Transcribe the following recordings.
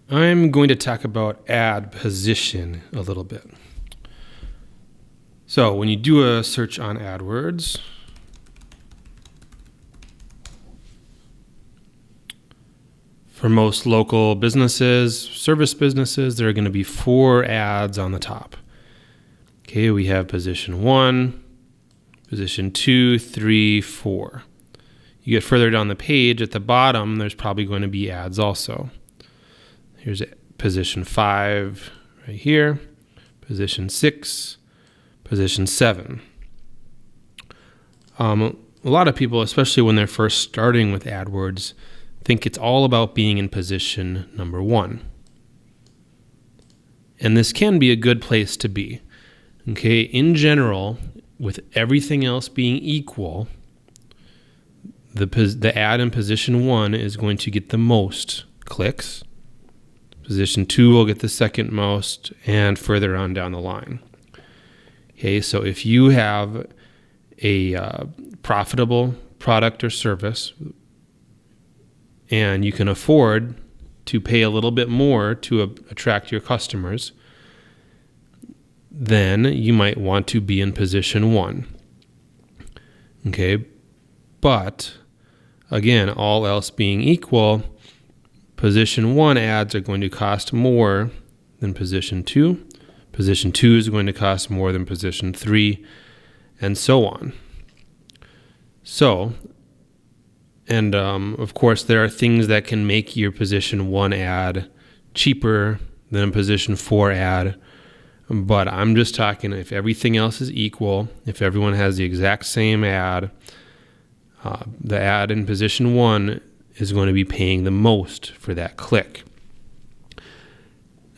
I'm going to talk about ad position a little bit. So when you do a search on AdWords, for most local businesses, service businesses, there are going to be 4 ads on the top. Okay, we have position 1, position 2, 3, 4. You get further down the page, at the bottom, there's probably going to be ads also. Here's position 5 right here, position 6, position 7. A lot of people, especially when they're first starting with AdWords, think it's all about being in position number 1. And this can be a good place to be. Okay, in general, with everything else being equal, the ad in position 1 is going to get the most clicks. Position 2 will get the second most, and further on down the line. Okay, so if you have a profitable product or service and you can afford to pay a little bit more to attract your customers, then you might want to be in position 1. Okay, but again, all else being equal, position 1 ads are going to cost more than position 2. Position 2 is going to cost more than position 3, and so on. So, and of course, there are things that can make your position 1 ad cheaper than a position 4 ad. But I'm just talking if everything else is equal, if everyone has the exact same ad, the ad in position 1 is going to be paying the most for that click.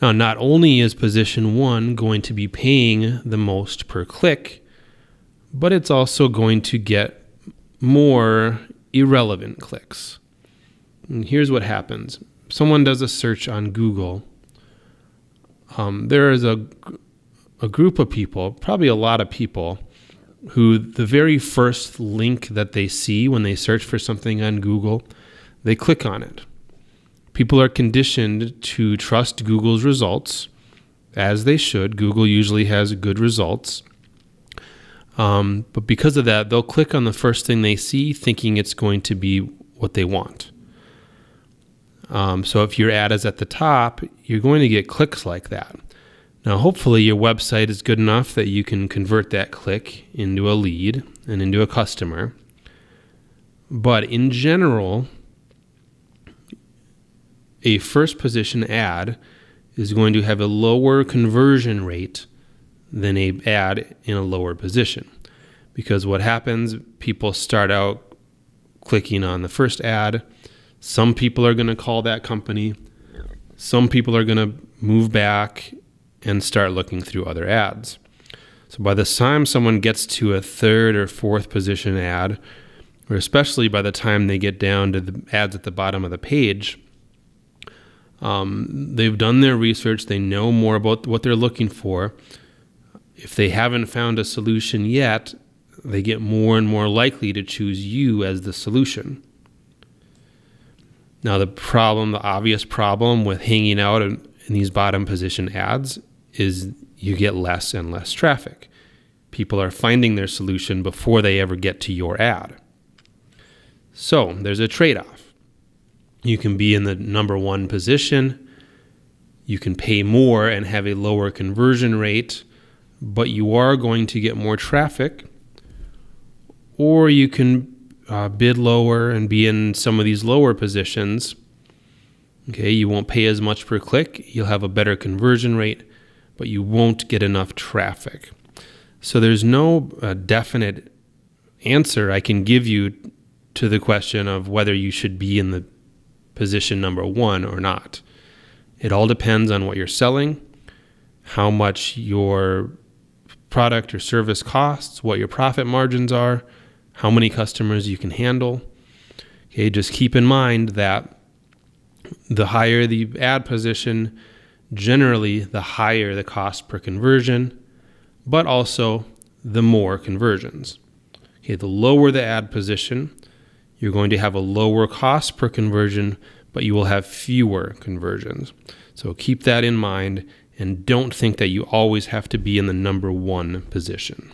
Now, not only is position 1 going to be paying the most per click, but it's also going to get more irrelevant clicks. And here's what happens. Someone does a search on Google. There is a group of people, probably a lot of people, who the very first link that they see when they search for something on Google, they click on it. People are conditioned to trust Google's results, as they should. Google usually has good results. But because of that, they'll click on the first thing they see, thinking it's going to be what they want. So if your ad is at the top, you're going to get clicks like that. Now, hopefully your website is good enough that you can convert that click into a lead and into a customer. But in general, a first position ad is going to have a lower conversion rate than an ad in a lower position. Because what happens, people start out clicking on the first ad. Some people are going to call that company. Some people are going to move back and start looking through other ads. So by the time someone gets to a third or fourth position ad, or especially by the time they get down to the ads at the bottom of the page, they've done their research. They know more about what they're looking for. If they haven't found a solution yet, they get more and more likely to choose you as the solution. Now, the obvious problem with hanging out in these bottom position ads is you get less and less traffic. People are finding their solution before they ever get to your ad. So there's a trade-off. You can be in the number 1 position. You can pay more and have a lower conversion rate, but you are going to get more traffic. Or you can bid lower and be in some of these lower positions. Okay, you won't pay as much per click. You'll have a better conversion rate, but you won't get enough traffic. So there's no definite answer I can give you to the question of whether you should be in the position number 1 or not. It all depends on what you're selling, how much your product or service costs, what your profit margins are, how many customers you can handle. Okay, just keep in mind that the higher the ad position, generally the higher the cost per conversion, but also the more conversions. Okay, the lower the ad position, you're going to have a lower cost per conversion, but you will have fewer conversions. So keep that in mind and don't think that you always have to be in the number one position.